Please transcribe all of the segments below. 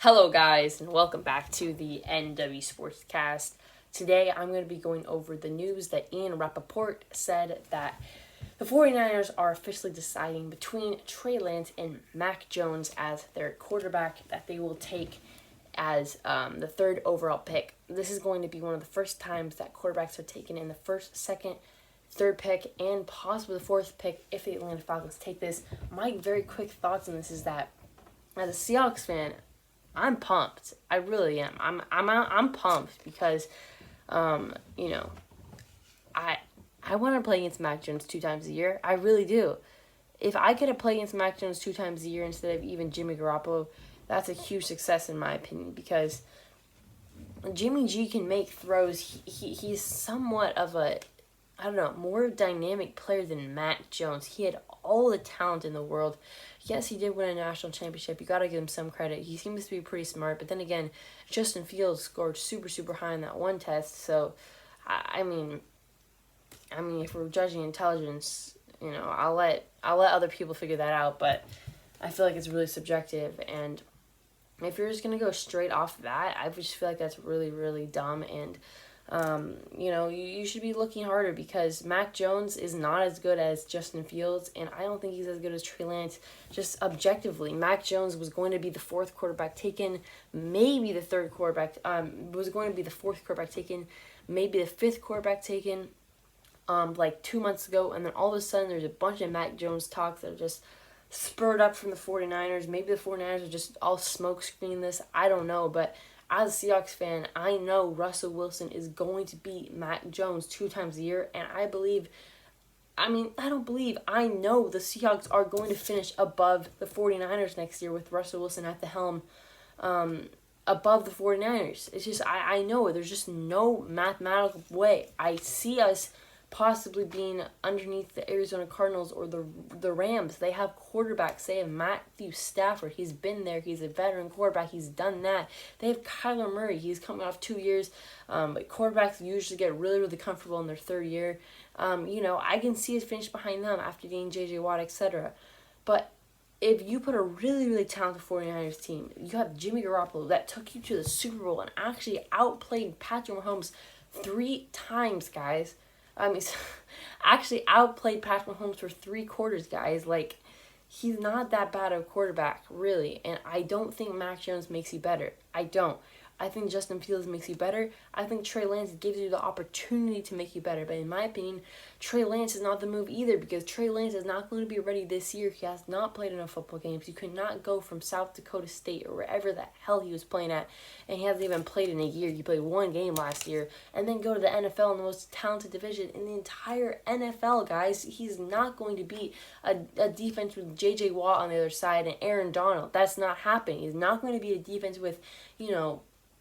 Hello guys, and welcome back to the NW Sportscast. Today I'm going to be going over the news that Ian Rappaport said that the 49ers are officially deciding between Trey Lance and Mac Jones as their quarterback that they will take as the third overall pick. This is going to be one of the first times that quarterbacks are taken in the first, second, third pick, and possibly the fourth pick if the Atlanta Falcons take this. My very quick thoughts on this is that as a Seahawks fan, I'm pumped. I really am. I'm pumped because, I want to play against Mac Jones 2 times a year. I really do. If I could have played against Mac Jones 2 times a year instead of even Jimmy Garoppolo, that's a huge success in my opinion because Jimmy G can make throws. He's somewhat of a, more dynamic player than Mac Jones. He had all the talent in the world. Yes, he did win a national championship. You got to give him some credit. He seems to be pretty smart. But then again, Justin Fields scored super high in that one test. So, I mean, if we're judging intelligence, I'll let other people figure that out. But I feel like it's really subjective. And if you're just gonna go straight off that, I just feel like that's really dumb. And you should be looking harder because Mac Jones is not as good as Justin Fields, and I don't think he's as good as Trey Lance. Just objectively, Mac Jones was going to be the fourth quarterback taken, maybe the third quarterback. Was going to be the fourth quarterback taken, maybe the fifth quarterback taken, like 2 months ago, and then all of a sudden there's a bunch of Mac Jones talks that are just spurred up from the 49ers. Maybe the 49ers are just all smoke screening this. I don't know, but as a Seahawks fan, I know Russell Wilson is going to beat Mac Jones 2 times a year, and I know the Seahawks are going to finish above the 49ers next year with Russell Wilson at the helm, above the 49ers. It's just, I know, there's just no mathematical way. I see us possibly being underneath the Arizona Cardinals or the Rams. They have quarterbacks. They have Matthew Stafford. He's been there. He's a veteran quarterback. He's done that. They have Kyler Murray. He's coming off 2 years. But quarterbacks usually get really comfortable in their third year. I can see us finish behind them after getting J.J. Watt, etc. But if you put a really talented 49ers team, you have Jimmy Garoppolo that took you to the Super Bowl and actually outplayed Patrick Mahomes 3 times, guys. Actually outplayed Patrick Mahomes for 3 quarters, guys. Like, he's not that bad of a quarterback, really. And I don't think Mac Jones makes you better. I don't. I think Justin Fields makes you better. I think Trey Lance gives you the opportunity to make you better. But in my opinion, Trey Lance is not the move either because Trey Lance is not going to be ready this year. He has not played enough football games. You could not go from South Dakota State or wherever the hell he was playing at, and he hasn't even played in a year. He played 1 game last year, and then go to the NFL in the most talented division in the entire NFL, guys. He's not going to beat a defense with J.J. Watt on the other side and Aaron Donald. That's not happening. He's not going to be a defense with,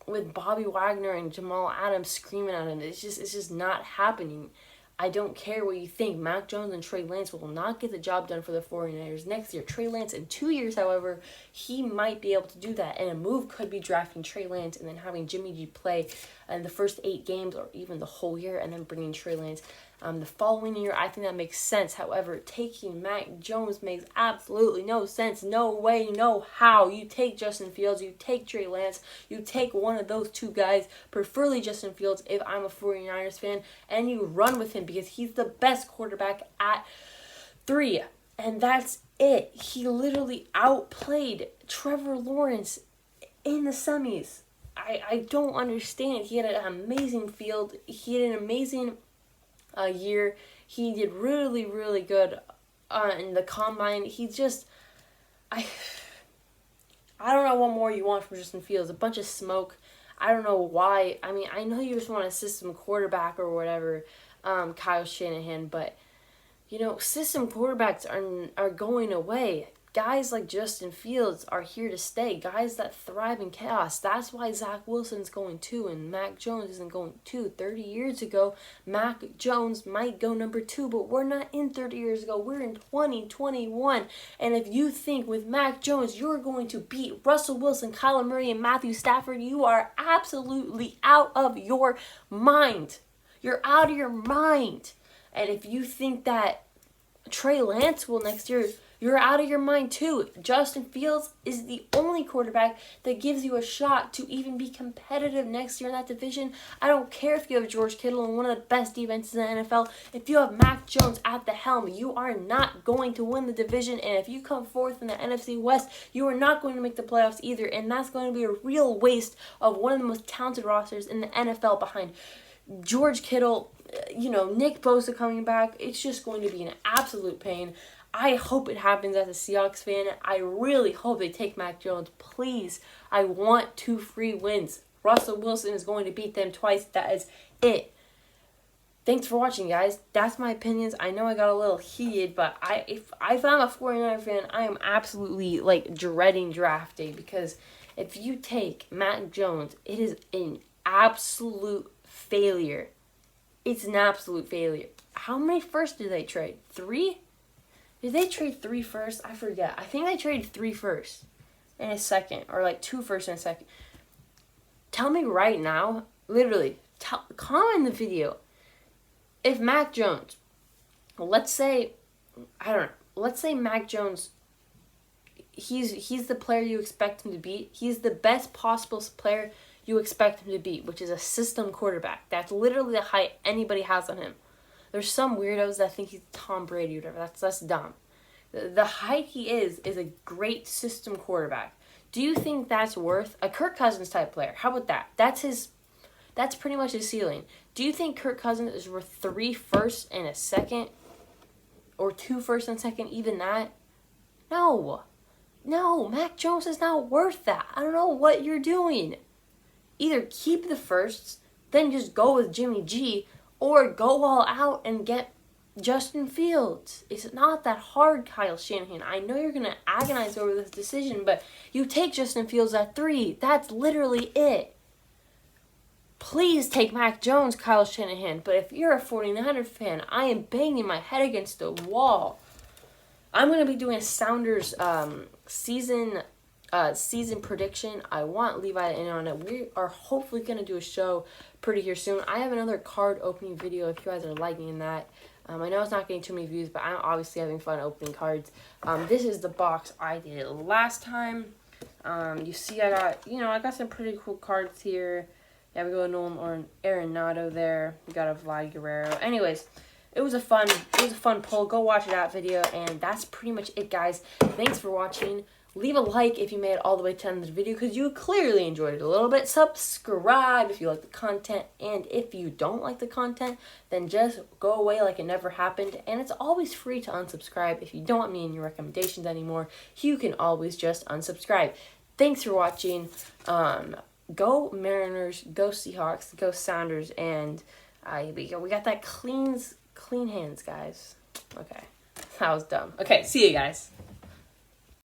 with Bobby Wagner and Jamal Adams screaming at him. It's just not happening. I don't care what you think. Mac Jones and Trey Lance will not get the job done for the 49ers next year. Trey Lance in 2 years, however, he might be able to do that. And a move could be drafting Trey Lance and then having Jimmy G play in the first 8 games or even the whole year and then bringing Trey Lance the following year. I think that makes sense. However, taking Mac Jones makes absolutely no sense. No way, no how. You take Justin Fields, you take Trey Lance, you take one of those 2 guys, preferably Justin Fields if I'm a 49ers fan, and you run with him because he's the best quarterback at 3. And that's it. He literally outplayed Trevor Lawrence in the semis. I don't understand. He had an amazing field. He had an amazing year. He did really good in the combine. He just, I don't know what more you want from Justin Fields. A bunch of smoke. I don't know why. I know you just want a system quarterback or whatever, Kyle Shanahan, but system quarterbacks are going away. Guys like Justin Fields are here to stay. Guys that thrive in chaos. That's why Zach Wilson's going 2 and Mac Jones isn't going 2. 30 years ago, Mac Jones might go number 2, but we're not in 30 years ago. We're in 2021. And if you think with Mac Jones you're going to beat Russell Wilson, Kyler Murray, and Matthew Stafford, you are absolutely out of your mind. You're out of your mind. And if you think that Trey Lance will next year You're out of your mind too. Justin Fields is the only quarterback that gives you a shot to even be competitive next year in that division. I don't care if you have George Kittle and one of the best defenses in the NFL. If you have Mac Jones at the helm, you are not going to win the division. And if you come fourth in the NFC West, you are not going to make the playoffs either. And that's going to be a real waste of one of the most talented rosters in the NFL behind George Kittle, Nick Bosa coming back. It's just going to be an absolute pain. I hope it happens as a Seahawks fan. I really hope they take Mac Jones. Please, I want 2 free wins. Russell Wilson is going to beat them twice. That is it. Thanks for watching, guys. That's my opinions. I know I got a little heated, but if I'm a 49er fan, I am absolutely dreading draft day, because if you take Mac Jones, it is an absolute failure. It's an absolute failure. How many firsts did they trade? 3? Did they trade 3 firsts? I forget. I think they traded 3 firsts and a second, or 2 firsts and a second. Tell me right now, literally, comment in the video, if Mac Jones, let's say Mac Jones, he's the player you expect him to be. He's the best possible player you expect him to be, which is a system quarterback. That's literally the height anybody has on him. There's some weirdos that think he's Tom Brady or whatever. That's dumb. The height he is a great system quarterback. Do you think that's worth a Kirk Cousins type player? How about that? That's pretty much his ceiling. Do you think Kirk Cousins is worth 3 firsts and a second? Or 2 firsts and a second, even that? No, Mac Jones is not worth that. I don't know what you're doing. Either keep the firsts, then just go with Jimmy G, or go all out and get Justin Fields. It's not that hard, Kyle Shanahan. I know you're going to agonize over this decision, but you take Justin Fields at 3. That's literally it. Please take Mac Jones, Kyle Shanahan. But if you're a 49er fan, I am banging my head against the wall. I'm going to be doing a Sounders season prediction. I want Levi in on it. We are hopefully going to do a show pretty here soon. I have another card opening video if you guys are liking that. I know it's not getting too many views, but I'm obviously having fun opening cards. This is the box I did last time. You see I got some pretty cool cards here. Yeah, we got a Nolan Arenado there. We got a Vlad Guerrero. Anyways, it was a fun pull. Go watch that video, and that's pretty much it, guys. Thanks for watching. Leave a like if you made it all the way to the end of the video, because you clearly enjoyed it a little bit. Subscribe if you like the content, and if you don't like the content, then just go away like it never happened. And it's always free to unsubscribe. If you don't want me in your recommendations anymore, you can always just unsubscribe. Thanks for watching. Go Mariners, go Seahawks, go Sounders, and we got that clean hands, guys. Okay, that was dumb. Okay, see you guys.